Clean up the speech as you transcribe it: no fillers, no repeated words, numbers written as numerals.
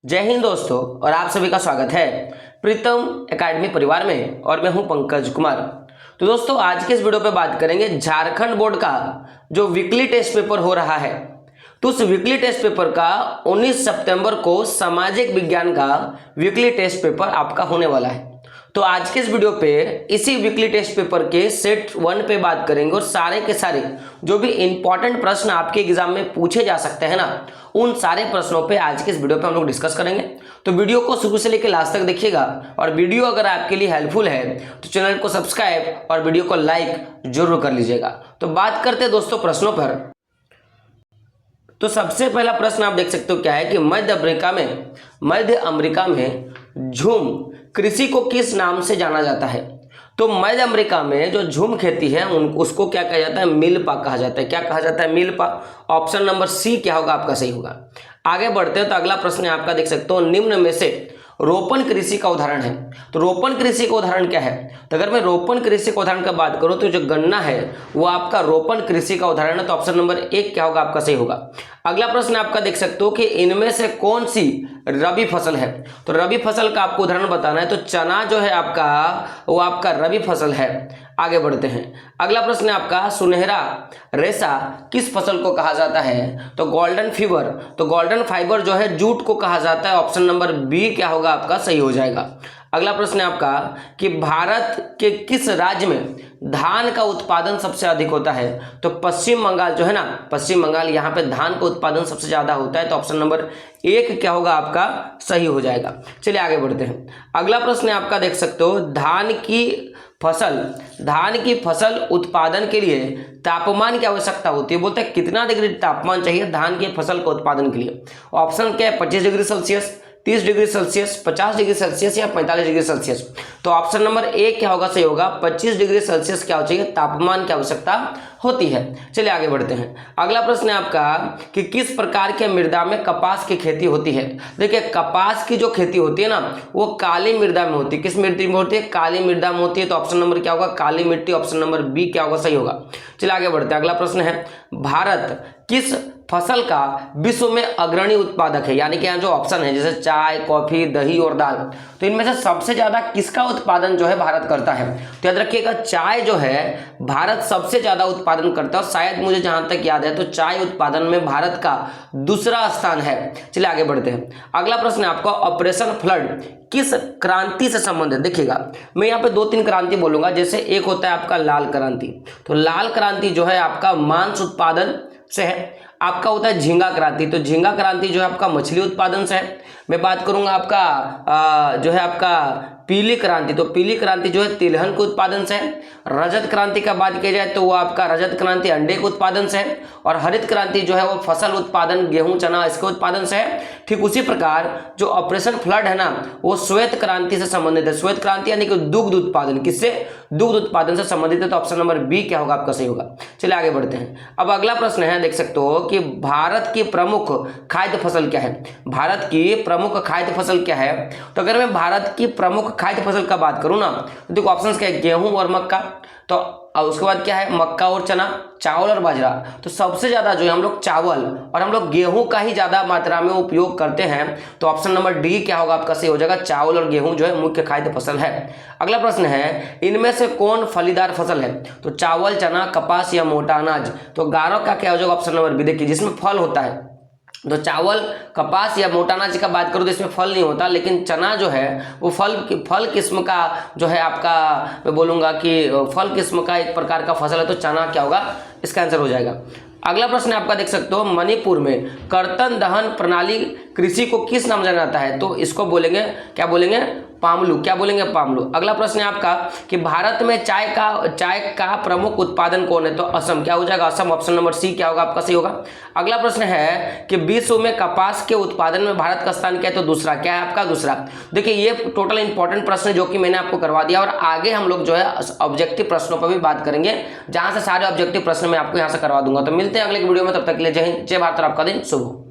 जय हिंद दोस्तों, और आप सभी का स्वागत है प्रीतम एकेडमी परिवार में। और मैं हूं पंकज कुमार। तो दोस्तों, आज के इस वीडियो पे बात करेंगे झारखंड बोर्ड का जो वीकली टेस्ट पेपर हो रहा है। तो उस वीकली टेस्ट पेपर का 19 सितंबर को सामाजिक विज्ञान का वीकली टेस्ट पेपर आपका होने वाला है। तो आज के इस वीडियो पे इसी वीकली टेस्ट पेपर के सेट 1 पे बात करेंगे और सारे के सारे जो भी इंपॉर्टेंट प्रश्न आपके एग्जाम में पूछे जा सकते हैं ना, उन सारे प्रश्नों पे आज के इस वीडियो पे हम लोग डिस्कस करेंगे। तो वीडियो को शुरू से लेकर लास्ट तक देखिएगा, और वीडियो अगर आपके लिए हेल्पफुल है तो चैनल को सब्सक्राइब और वीडियो को लाइक जरूर कर लीजिएगा। तो बात करते हैं दोस्तों प्रश्नों पर। तो सबसे पहला प्रश्न आप देख सकते हो क्या है कि मध्य अमेरिका में झूम कृषि को किस नाम से जाना जाता है। तो मध्य अमेरिका में जो झूम खेती है उसको क्या कहा जाता है? मिल्पा कहा जाता है। क्या कहा जाता है? मिल्पा। ऑप्शन नंबर सी क्या होगा आपका? सही होगा। आगे बढ़ते हैं तो अगला प्रश्न आप का देख सकते हो, निम्न में से रोपण कृषि का उदाहरण है। तो रोपण कृषि का उदाहरण क्या है? तो अगर मैं रोपण कृषि का उदाहरण का बात करूं तो जो गन्ना है वो आपका रोपण कृषि का उदाहरण है। तो ऑप्शन नंबर 1 क्या होगा आपका? सही होगा। अगला प्रश्न आपका देख सकते हो कि इनमें से कौन सी रबी फसल है। तो रबी फसल का आपको उदाहरण बताना है। तो चना जो है आपका वो आपका रबी फसल है। आगे बढ़ते हैं। अगला प्रश्न आपका, सुनहरा रेशा किस फसल को कहा जाता है? तो गोल्डन फीवर। तो गोल्डन फाइबर जो है जूट को कहा जाता है। ऑप्शन नंबर बी क्या होगा आपका? सही हो जाएगा। अगला प्रश्न आपका कि भारत के किस राज्य में धान का उत्पादन सबसे अधिक होता है? तो पश्चिम बंगाल जो है ना, पश्चिम बंगाल, यहाँ पे धान का उत्पादन सबसे ज्यादा होता है। तो ऑप्शन नंबर 1 क्या होगा आपका? सही हो जाएगा। चलिए आगे बढ़ते हैं। अगला प्रश्न आपका देख सकते हो, धान की फसल उत्पादन के लिए तापमान की आवश्यकता होती है। बोलते हैं कितना डिग्री तापमान चाहिए धान की फसल के उत्पादन के लिए? ऑप्शन क्या है? 25 degree Celsius, 30 degree Celsius, 50 degree Celsius या 45 डिग्री सेल्सियस। तो ऑप्शन नंबर 1 क्या होगा? सही होगा। 25 डिग्री सेल्सियस क्या हो चाहिए? तापमान की आवश्यकता होती है। चलिए आगे बढ़ते हैं। अगला प्रश्न है आपका कि किस प्रकार के मृदा में कपास की खेती होती है। देखिए, कपास की जो खेती होती है ना वो काली मृदा में होती है। किस मिट्टी में होती है? काली मृदा में होती है। तो ऑप्शन नंबर क्या होगा? काली मिट्टी। ऑप्शन नंबर बी क्या होगा? सही होगा। चलिए आगे बढ़ते हैं। अगला प्रश्न है, भारत किस फसल का विश्व में अग्रणी उत्पादक है? यानी कि यहाँ जो ऑप्शन है जैसे चाय, कॉफी, दही और दाल, तो इनमें से सबसे ज्यादा किसका उत्पादन जो है भारत करता है? तो याद रखिएगा, चाय जो है भारत सबसे ज्यादा उत्पादन करता है। और शायद मुझे जहां तक याद है तो चाय उत्पादन में भारत का दूसरा स्थान है। चलिए आगे बढ़ते हैं। अगला प्रश्न है आपका, ऑपरेशन फ्लड किस क्रांति से संबंधित? देखिएगा, मैं यहाँ पे 2-3 क्रांति बोलूंगा। जैसे एक होता है आपका लाल क्रांति। तो लाल क्रांति जो है आपका मांस उत्पादन से है। आपका होता है झींगा क्रांति। तो झींगा क्रांति जो है आपका मछली उत्पादन से है। मैं बात करूंगा आपका जो है आपका पीली क्रांति। तो पीली क्रांति जो है तिलहन के उत्पादन से है। रजत क्रांति का बात किया जाए तो वो आपका रजत क्रांति अंडे के उत्पादन से है। और हरित क्रांति जो है वो फसल उत्पादन, गेहूं, चना, इसके उत्पादन से है। ठीक उसी प्रकार जो ऑपरेशन फ्लड है ना वो श्वेत क्रांति से संबंधित है। श्वेत क्रांति यानी कि दुग्ध उत्पादन, किससे? दुग्ध उत्पादन से संबंधित है। तो ऑप्शन नंबर बी क्या होगा आपका? सही होगा। चलिए आगे बढ़ते हैं। अब अगला प्रश्न है, देख सकते हो कि भारत की प्रमुख खाद्य फसल क्या है? भारत की प्रमुख खाद्य फसल क्या है? तो अगर मैं भारत की प्रमुख खाद्य फसल का बात करूं ना तो देखो ऑप्शंस क्या है, गेहूं और मक्का। तो उसके बाद क्या है, मक्का और चना, चावल और बाजरा। तो सबसे ज्यादा जो है हम लोग चावल और हम लोग गेहूं का ही ज्यादा मात्रा में उपयोग करते हैं। तो ऑप्शन नंबर डी क्या होगा आपका? सही हो जाएगा। चावल और गेहूं जो है मुख्य खाद्य फसल है। अगला प्रश्न है, इनमें से कौन फलीदार फसल है? तो चावल, चना, कपास या मोटा अनाज। तो गारो का क्या हो जाएगा? Option number B. देखिए, जिसमें फल होता है तो चावल, कपास या मोटा अनाज का बात करूं तो इसमें फल नहीं होता, लेकिन चना जो है वो फल किस्म का जो है आपका, मैं बोलूंगा कि फल किस्म का एक प्रकार का फसल है। तो चना क्या होगा? इसका आंसर हो जाएगा। अगला प्रश्न आपका देख सकते हो, मणिपुर में कर्तन दहन प्रणाली कृषि को किस नाम जाना जाता है? तो इसको बोलेंगे, क्या बोलेंगे? पामलू। क्या बोलेंगे? पामलू। अगला प्रश्न है आपका कि भारत में चाय का प्रमुख उत्पादन कौन है? तो असम। क्या हो जाएगा? असम। ऑप्शन नंबर सी क्या होगा आपका? सही होगा। अगला प्रश्न है कि विश्व में कपास के उत्पादन में भारत का स्थान क्या है? तो दूसरा। क्या है आपका? दूसरा। देखिए, ये टोटल इंपॉर्टेंट प्रश्न जो कि मैंने आपको करवा दिया, और आगे हम लोग जो है ऑब्जेक्टिव प्रश्नों पर भी बात करेंगे, जहां से सारे ऑब्जेक्टिव प्रश्न मैं आपको यहां से करवा दूंगा। तो मिलते हैं अगले वीडियो में, तब तक के लिए जय हिंद, जय भारत और आपका दिन शुभ हो।